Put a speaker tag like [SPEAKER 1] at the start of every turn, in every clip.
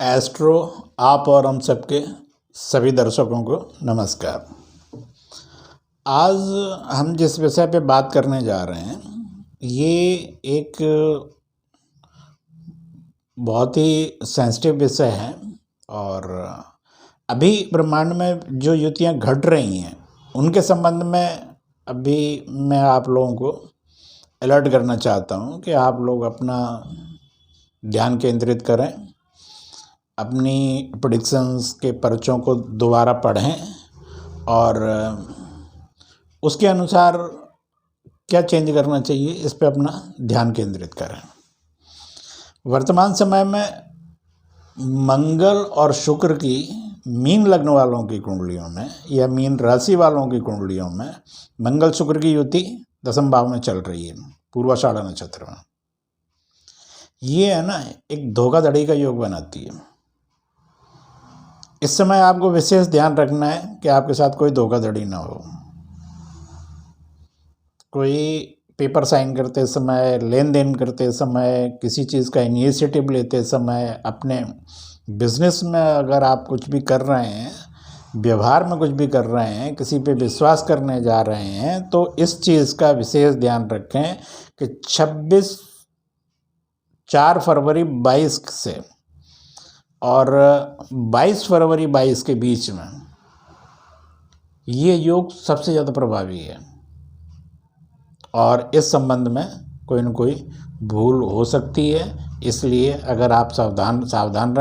[SPEAKER 1] Astro आप और हम सबके सभी दर्शकों को नमस्कार। आज हम जिस विषय पे बात करने जा रहे हैं ये एक बहुत ही सेंसिटिव विषय है और अभी ब्रह्मांड में जो युतियाँ घट रही हैं उनके संबंध में अभी मैं आप लोगों को अलर्ट करना चाहता हूँ कि आप लोग अपना ध्यान केंद्रित करें, अपनी प्रेडिक्शंस के पर्चों को दोबारा पढ़ें और उसके अनुसार क्या चेंज करना चाहिए इस पे अपना ध्यान केंद्रित करें। वर्तमान समय में मंगल और शुक्र की मीन लग्न वालों की कुंडलियों में या मीन राशि वालों की कुंडलियों में मंगल शुक्र की युति 10वें भाव में चल रही है, पूर्वाषाढ़ा नक्षत्र में। ये है ना एक धोखाधड़ी का योग बनाती है। इस समय आपको विशेष ध्यान रखना है कि आपके साथ कोई धोखाधड़ी ना हो। कोई पेपर साइन करते समय, लेन देन करते समय, किसी चीज़ का इनिशिएटिव लेते समय, अपने बिजनेस में अगर आप कुछ भी कर रहे हैं, व्यवहार में कुछ भी कर रहे हैं, किसी पे विश्वास करने जा रहे हैं, तो इस चीज़ का विशेष ध्यान रखें कि 4 फरवरी 22 से और 22 फरवरी 22 के बीच में ये योग सबसे ज़्यादा प्रभावी है और इस संबंध में कोई न कोई भूल हो सकती है। इसलिए अगर आप सावधान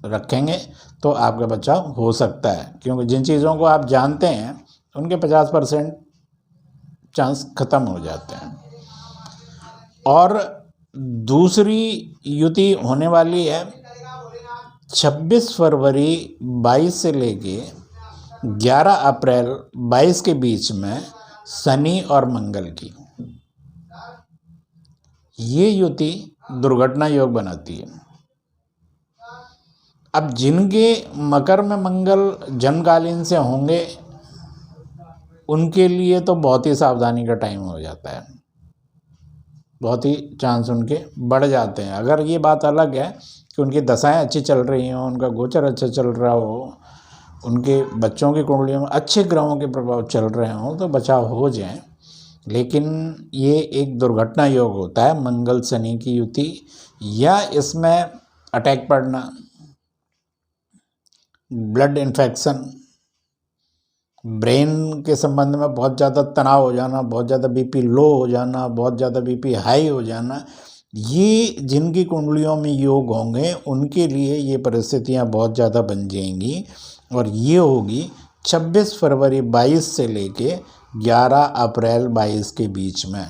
[SPEAKER 1] रखेंगे तो आपका बचाव हो सकता है, क्योंकि जिन चीज़ों को आप जानते हैं उनके 50% चांस ख़त्म हो जाते हैं। और दूसरी युति होने वाली है 26 फरवरी 22 से लेके 11 अप्रैल 22 के बीच में शनि और मंगल की। ये युति दुर्घटना योग बनाती है। अब जिनके मकर में मंगल जन्मकालीन से होंगे उनके लिए तो बहुत ही सावधानी का टाइम हो जाता है, बहुत ही चांस उनके बढ़ जाते हैं। अगर ये बात अलग है कि उनकी दशाएं अच्छी चल रही हों, उनका गोचर अच्छा चल रहा हो, उनके बच्चों की कुंडलियों में अच्छे ग्रहों के प्रभाव चल रहे हों तो बचाव हो जाए। लेकिन ये एक दुर्घटना योग होता है मंगल शनि की युति, या इसमें अटैक पड़ना, ब्लड इन्फेक्शन, ब्रेन के संबंध में बहुत ज़्यादा तनाव हो जाना, बहुत ज़्यादा बीपी लो हो जाना, बहुत ज़्यादा बीपी हाई हो जाना, ये जिनकी कुंडलियों में योग होंगे उनके लिए ये परिस्थितियां बहुत ज़्यादा बन जाएंगी। और ये होगी 26 फरवरी 22 से लेके 11 अप्रैल 22 के बीच में।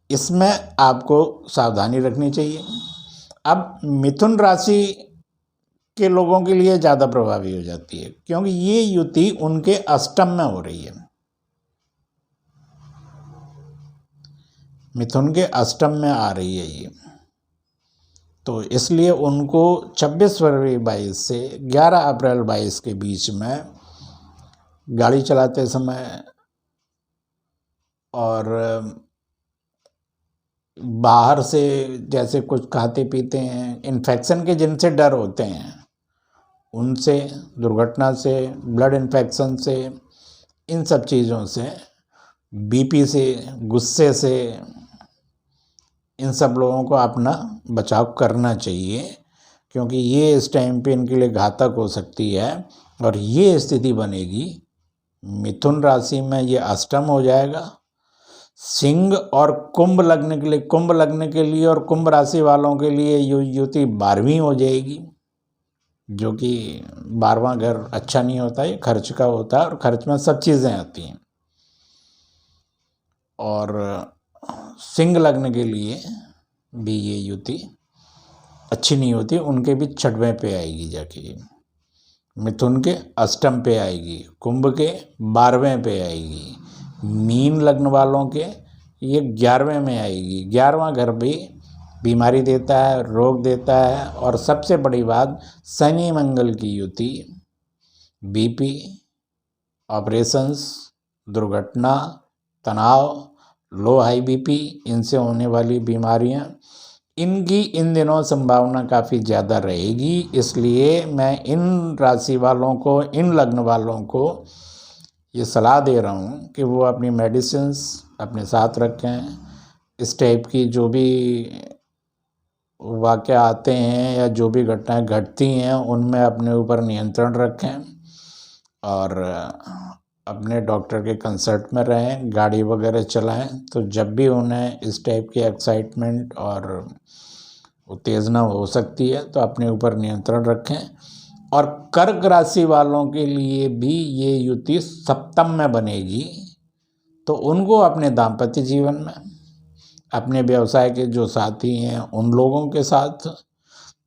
[SPEAKER 1] इसमें आपको सावधानी रखनी चाहिए। अब मिथुन राशि के लोगों के लिए ज़्यादा प्रभावी हो जाती है, क्योंकि ये युति उनके अष्टम में हो रही है। मिथुन के अष्टम में आ रही है ये, तो इसलिए उनको 26 फरवरी 22 से 11 अप्रैल 22 के बीच में गाड़ी चलाते समय और बाहर से जैसे कुछ खाते पीते हैं, इन्फेक्शन के जिनसे डर होते हैं उनसे, दुर्घटना से, ब्लड इन्फेक्शन से, इन सब चीज़ों से, बीपी से, गुस्से से, इन सब लोगों को अपना बचाव करना चाहिए, क्योंकि ये इस टाइम पे इनके लिए घातक हो सकती है। और ये स्थिति बनेगी, मिथुन राशि में ये अष्टम हो जाएगा। सिंह और कुंभ लगने के लिए, कुंभ लगने के लिए और कुंभ राशि वालों के लिए युति 12वीं हो जाएगी, जो कि 12वां घर अच्छा नहीं होता है, खर्च का होता है और खर्च में सब चीज़ें आती हैं। और सिंह लग्न के लिए भी ये युति अच्छी नहीं होती, उनके भी 6वें पे आएगी जाके, मिथुन के अष्टम पे आएगी, कुंभ के 12वें पे आएगी, मीन लग्न वालों के ये 11वें में आएगी। 11वां घर भी बीमारी देता है, रोग देता है। और सबसे बड़ी बात, शनि मंगल की युति बीपी, ऑपरेशंस, दुर्घटना, तनाव, लो हाई बीपी, इनसे होने वाली बीमारियां, इनकी इन दिनों संभावना काफ़ी ज़्यादा रहेगी, इसलिए मैं इन राशि वालों को, इन लग्न वालों को ये सलाह दे रहा हूँ कि वो अपनी मेडिसिन्स अपने साथ रखें। इस टाइप की जो भी वाक़या आते हैं या जो भी घटनाएं घटती हैं उनमें अपने ऊपर नियंत्रण रखें और अपने डॉक्टर के कंसल्ट में रहें। गाड़ी वगैरह चलाएं तो जब भी उन्हें इस टाइप की एक्साइटमेंट और उत्तेजना हो सकती है तो अपने ऊपर नियंत्रण रखें। और कर्क राशि वालों के लिए भी ये युति सप्तम में बनेगी, तो उनको अपने दाम्पत्य जीवन में, अपने व्यवसाय के जो साथी हैं उन लोगों के साथ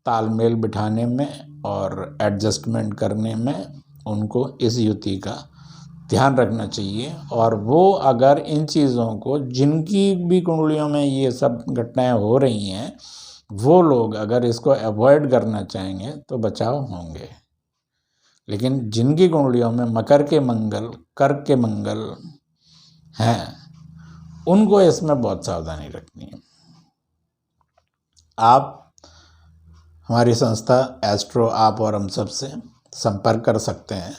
[SPEAKER 1] तालमेल बिठाने में और एडजस्टमेंट करने में उनको इस युति का ध्यान रखना चाहिए। और वो अगर इन चीज़ों को, जिनकी भी कुंडलियों में ये सब घटनाएं हो रही हैं, वो लोग अगर इसको अवॉइड करना चाहेंगे तो बचाव होंगे। लेकिन जिनकी कुंडलियों में मकर के मंगल, कर्क के मंगल हैं, उनको इसमें बहुत सावधानी रखनी है। आप हमारी संस्था एस्ट्रो आप और हम सब से संपर्क कर सकते हैं।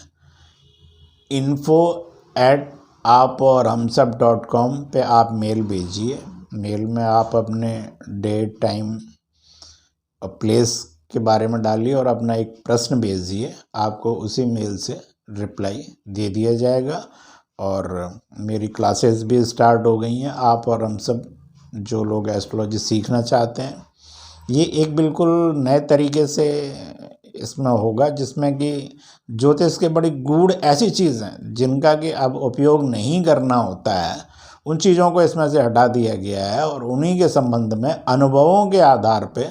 [SPEAKER 1] info@aaporhamsab.com पे आप मेल भेजिए। मेल में आप अपने डेट, टाइम और प्लेस के बारे में डालिए और अपना एक प्रश्न भेजिए। आपको उसी मेल से रिप्लाई दे दिया जाएगा। और मेरी क्लासेस भी स्टार्ट हो गई हैं। आप और हम सब जो लोग एस्ट्रोलॉजी सीखना चाहते हैं, ये एक बिल्कुल नए तरीके से इसमें होगा, जिसमें कि ज्योतिष के बड़ी गूढ़ ऐसी चीज़ हैं जिनका कि अब उपयोग नहीं करना होता है, उन चीज़ों को इसमें से हटा दिया गया है। और उन्हीं के संबंध में अनुभवों के आधार पे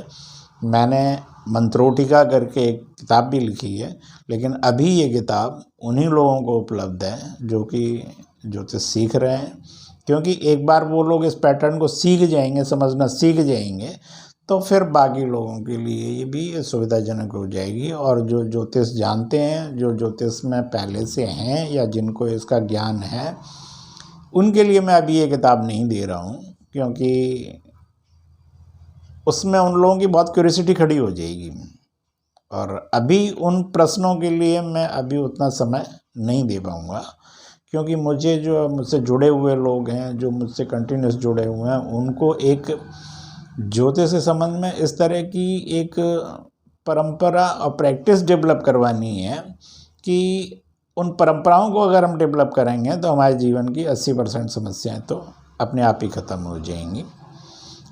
[SPEAKER 1] मैंने मंत्रोटिका करके एक किताब भी लिखी है। लेकिन अभी ये किताब उन्हीं लोगों को उपलब्ध है जो कि ज्योतिष सीख रहे हैं, क्योंकि एक बार वो लोग इस पैटर्न को सीख जाएंगे, समझना सीख जाएंगे, तो फिर बाकी लोगों के लिए ये भी सुविधाजनक हो जाएगी। और जो ज्योतिष जानते हैं, जो ज्योतिष में पहले से हैं या जिनको इसका ज्ञान है, उनके लिए मैं अभी ये किताब नहीं दे रहा हूँ, क्योंकि उसमें उन लोगों की बहुत क्यूरियोसिटी खड़ी हो जाएगी। और अभी उन प्रश्नों के लिए मैं अभी उतना समय नहीं दे पाऊँगा, क्योंकि मुझे जो मुझसे जुड़े हुए लोग हैं, जो मुझसे कंटिन्यूस जुड़े हुए हैं, उनको एक ज्योतिष के संबंध में इस तरह की एक परंपरा और प्रैक्टिस डेवलप करवानी है कि उन परंपराओं को अगर हम डेवलप करेंगे तो हमारे जीवन की 80% समस्याएं तो अपने आप ही ख़त्म हो जाएंगी।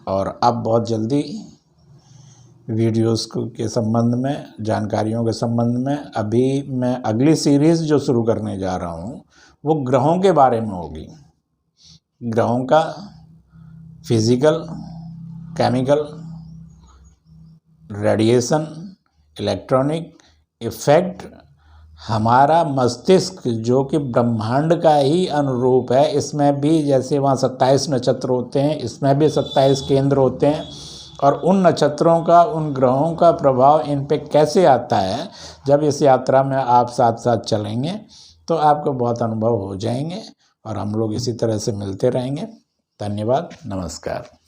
[SPEAKER 1] और अब बहुत जल्दी वीडियोस के संबंध में, जानकारियों के संबंध में, अभी मैं अगली सीरीज़ जो शुरू करने जा रहा हूँ वो ग्रहों के बारे में होगी। ग्रहों का physical, chemical, radiation, electronic effect हमारा मस्तिष्क, जो कि ब्रह्मांड का ही अनुरूप है, इसमें भी जैसे वहाँ 27 नक्षत्र होते हैं, इसमें भी 27 केंद्र होते हैं। और उन नक्षत्रों का, उन ग्रहों का प्रभाव इन पे कैसे आता है, जब इस यात्रा में आप साथ साथ चलेंगे तो आपको बहुत अनुभव हो जाएंगे। और हम लोग इसी तरह से मिलते रहेंगे। धन्यवाद, नमस्कार।